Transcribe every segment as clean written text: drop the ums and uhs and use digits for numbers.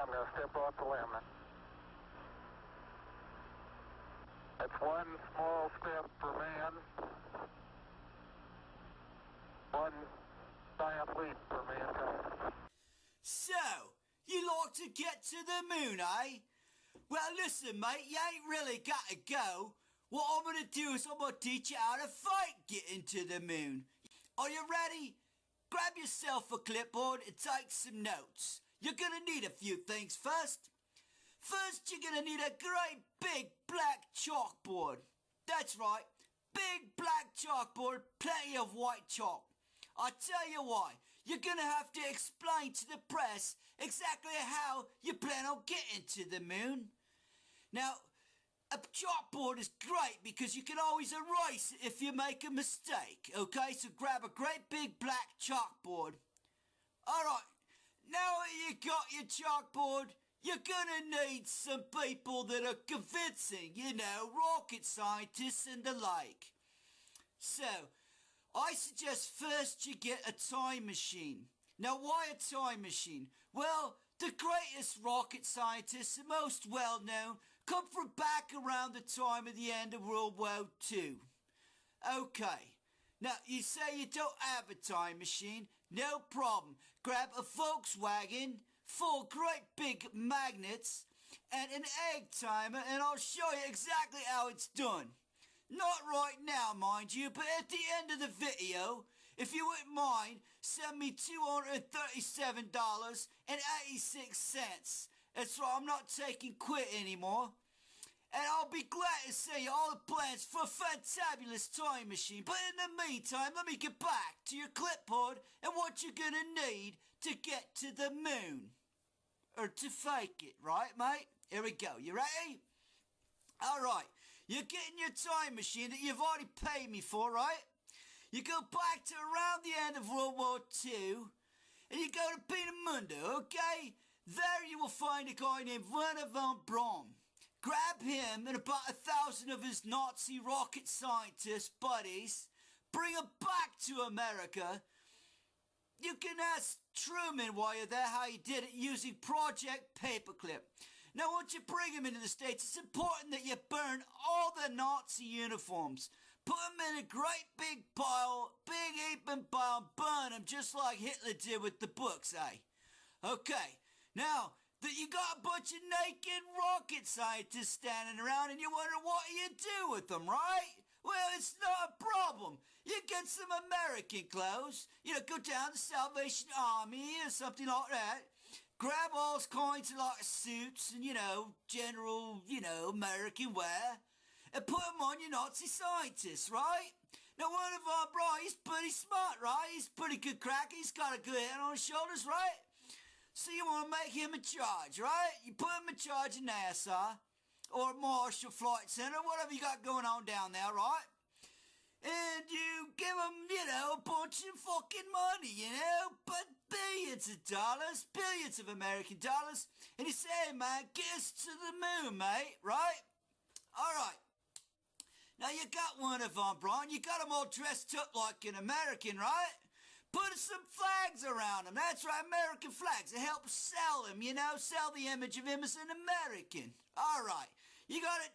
I'm going to step off the limb. That's one small step for man, one giant leap for mankind. So, you like to get to the moon, eh? Well, listen, mate, you ain't really got to go. What I'm going to do is I'm going to teach you how to fake getting to the moon. Are you ready? Grab yourself a clipboard and take some notes. You're going to need a few things first. First, you're going to need a great big black chalkboard. That's right, big black chalkboard, plenty of white chalk. I'll tell you why. You're going to have to explain to the press exactly how you plan on getting to the moon. Now, a chalkboard is great because you can always erase it if you make a mistake, okay? So grab a great big black chalkboard. Alright, now that you got your chalkboard, you're gonna need some people that are convincing, you know, rocket scientists and the like. So, I suggest first you get a time machine. Now, why a time machine? Well, the greatest rocket scientists, the most well-known, come from back around the time of the end of World War II. Okay, now you say you don't have a time machine, no problem. Grab a Volkswagen, full great big magnets, and an egg timer, and I'll show you exactly how it's done. Not right now, mind you, but at the end of the video, if you wouldn't mind, send me $237.86. That's right, I'm not taking quit anymore. And I'll be glad to send you all the plans for a fantabulous time machine. But in the meantime, let me get back to your clipboard and what you're gonna need to get to the moon. Or to fake it, right, mate? Here we go. You ready? Alright, you're getting your time machine that you've already paid me for, right? You go back to around the end of World War II, and you go to Peenemünde, okay? There you will find a guy named Werner von Braun. Grab him and about 1,000 of his Nazi rocket scientist buddies, bring them back to America. You can ask Truman while you're there how he did it using Project Paperclip. Now, once you bring him into the States, it's important that you burn all the Nazi uniforms. Put them in a great big pile, big heaping pile, burn them just like Hitler did with the books, eh? Okay, now that you got a bunch of naked rocket scientists standing around and you wonder what you do with them, right? Well, it's not a problem. You get some American clothes, you know, go down to Salvation Army or something like that. Grab all kinds of like suits and, you know, general, you know, American wear, and put them on your Nazi scientists, right? Now, one of our bro, he's pretty smart, right? He's pretty good cracker. He's got a good head on his shoulders, right? So you want to make him in charge, right? You put him in charge of NASA or Marshall Flight Center, whatever you got going on down there, right? And you give him, you know, a bunch of fucking money, you know, but billions of dollars, billions of American dollars, and you say, hey, man, get us to the moon, mate, right? All right. Now, you got one of von Braun, you got them all dressed up like an American, right? Put some flags around them, that's right, American flags, it helps sell them, you know, sell the image of him as an American. All right, you got it,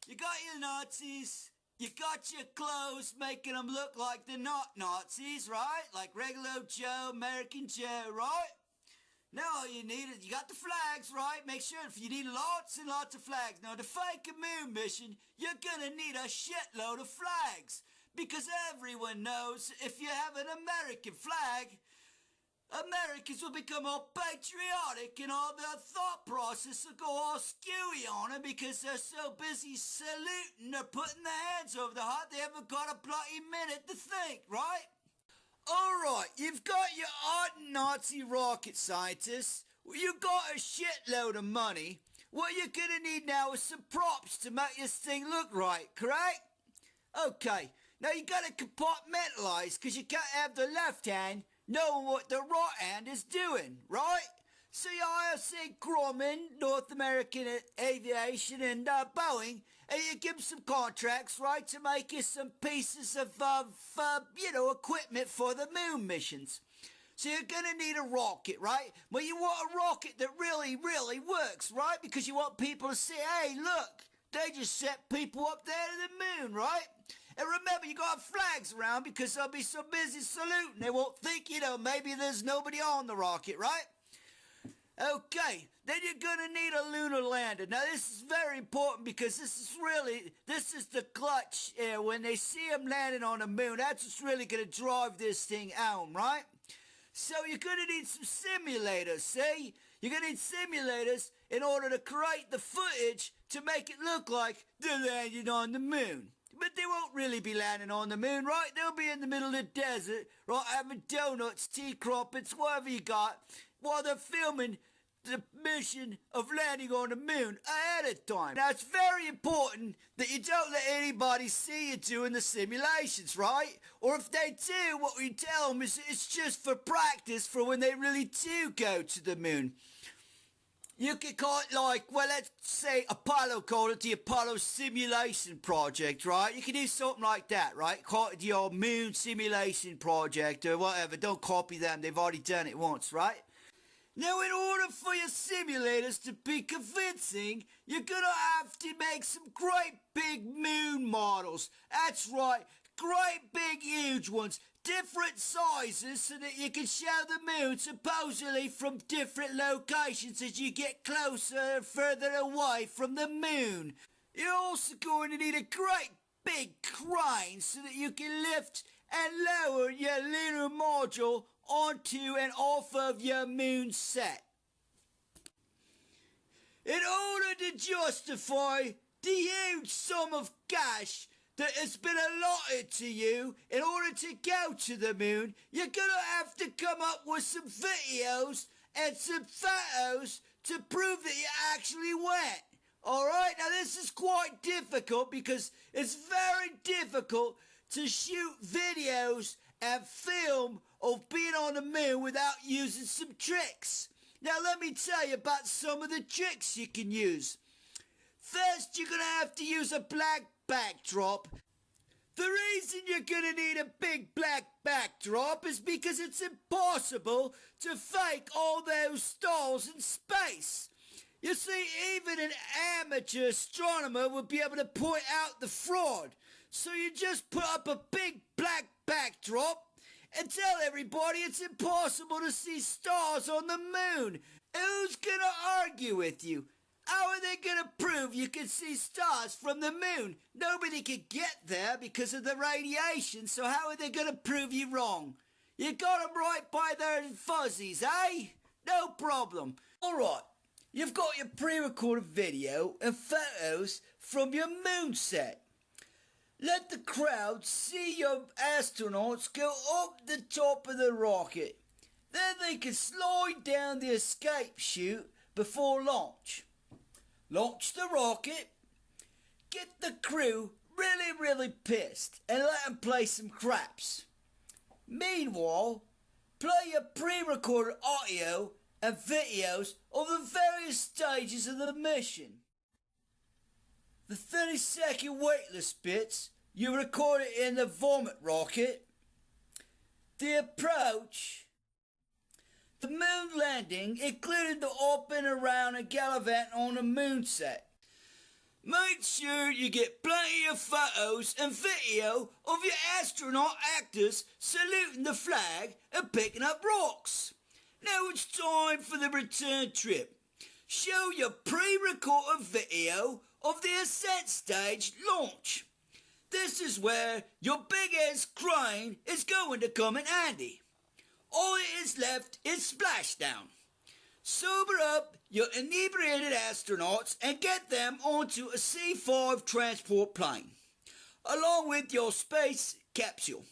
you got your Nazis. You got your clothes making them look like they're not Nazis, right? Like regular Joe, American Joe, right? Now all you need is, you got the flags, right? Make sure if you need lots and lots of flags. Now to fake a moon mission, you're gonna need a shitload of flags. Because everyone knows if you have an American flag, Americans will become all patriotic and all their thought process will go all skewy on them because they're so busy saluting or putting their hands over the heart they haven't got a bloody minute to think, right? Alright, you've got your ardent Nazi rocket scientists, you got a shitload of money. What you're gonna need now is some props to make this thing look right, correct? Okay, now you gotta compartmentalize because you can't have the left hand knowing what the right hand is doing, right? So you hire, say, Grumman, North American Aviation, and Boeing, and you give them some contracts, right, to make you some pieces of, you know, equipment for the moon missions. So you're going to need a rocket, right? But you want a rocket that really, really works, right? Because you want people to say, hey, look, they just set people up there to the moon, right? And remember, you got flags around because they'll be so busy saluting, they won't think, maybe there's nobody on the rocket, right? Okay, then you're going to need a lunar lander. Now, this is very important because this is the clutch here. When they see them landing on the moon, that's what's really going to drive this thing home, right? So you're going to need some simulators, see? You're going to need simulators in order to create the footage to make it look like they're landing on the moon. But they won't really be landing on the moon, right? They'll be in the middle of the desert, right, having donuts, tea crumpets, whatever you got, while they're filming the mission of landing on the moon ahead of time. Now, it's very important that you don't let anybody see you doing the simulations, right? Or if they do, what we tell them is it's just for practice for when they really do go to the moon. You can call it let's say Apollo called it the Apollo Simulation Project, right? You can do something like that, right? Call it the old Moon Simulation Project or whatever. Don't copy them. They've already done it once, right? Now, in order for your simulators to be convincing, you're gonna have to make some great big moon models. That's right, great big huge ones. Different sizes so that you can show the moon supposedly from different locations as you get closer and further away from the moon. You're also going to need a great big crane so that you can lift and lower your lunar module onto and off of your moon set. In order to justify the huge sum of cash that has been allotted to you in order to go to the moon, you're gonna have to come up with some videos and some photos to prove that you actually went. Alright, now this is quite difficult because it's very difficult to shoot videos and film of being on the moon without using some tricks. Now let me tell you about some of the tricks you can use. First, you're gonna have to use a black backdrop. The reason you're gonna need a big black backdrop is because it's impossible to fake all those stars in space. You see, even an amateur astronomer would be able to point out the fraud. So you just put up a big black backdrop and tell everybody it's impossible to see stars on the moon. Who's gonna argue with you? How are they gonna prove you can see stars from the moon? Nobody can get there because of the radiation, so how are they gonna prove you wrong? You got them right by their fuzzies, eh? No problem. Alright, you've got your pre-recorded video and photos from your moon set. Let the crowd see your astronauts go up the top of the rocket. Then they can slide down the escape chute before launch. Launch the rocket, get the crew really pissed and let them play some craps. Meanwhile, play your pre-recorded audio and videos of the various stages of the mission. The 30-second weightless bits, you record it in the vomit rocket. The approach. The moon landing, including the up and around and gallivant on the moonset. Make sure you get plenty of photos and video of your astronaut actors saluting the flag and picking up rocks. Now it's time for the return trip. Show your pre-recorded video of the ascent stage launch. This is where your big-ass crane is going to come in handy. All it is left is splashdown. Sober up your inebriated astronauts and get them onto a C-5 transport plane, along with your space capsule.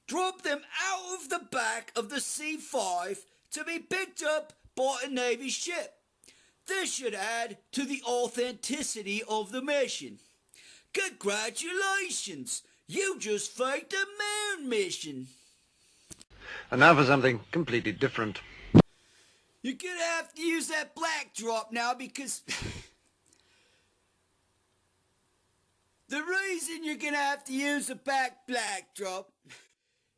Drop them out of the back of the C-5 to be picked up by a Navy ship. This should add to the authenticity of the mission. Congratulations! You just faked a moon mission! And now for something completely different. You're gonna have to use that black drop now because the reason you're gonna have to use a black drop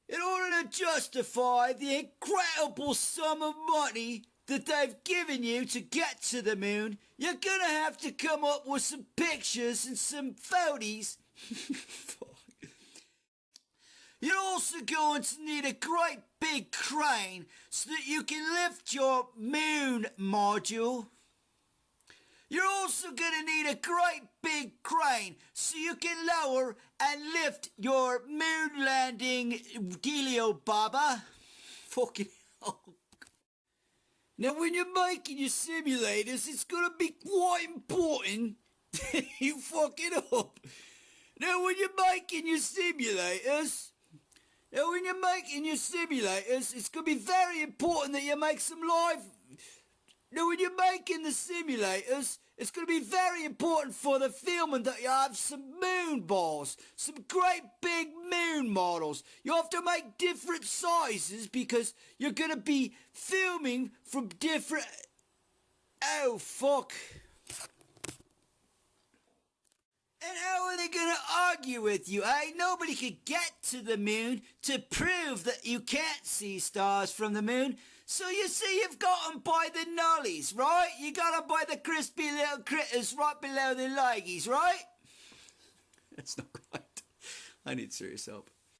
In order to justify the incredible sum of money that they've given you to get to the moon, you're gonna have to come up with some pictures and some photos. You're also going to need a great big crane so that you can lift your moon module. You're also going to need a great big crane so you can lower and lift your moon landing dealio baba. Fucking hell. Now when you're making your simulators, it's going to be quite important that you fuck it up. Now when you're making your simulators, it's going to be very important that you make some live... Now, when you're making the simulators, it's going to be very important for the filming that you have some moon balls, some great big moon models. You have to make different sizes because you're going to be filming from different... Oh, fuck. And how are they going to argue with you, eh? Nobody could get to the moon to prove that you can't see stars from the moon. So you see, you've got them by the nullies, right? You got them by the crispy little critters right below the leggies, right? That's not right. I need serious help.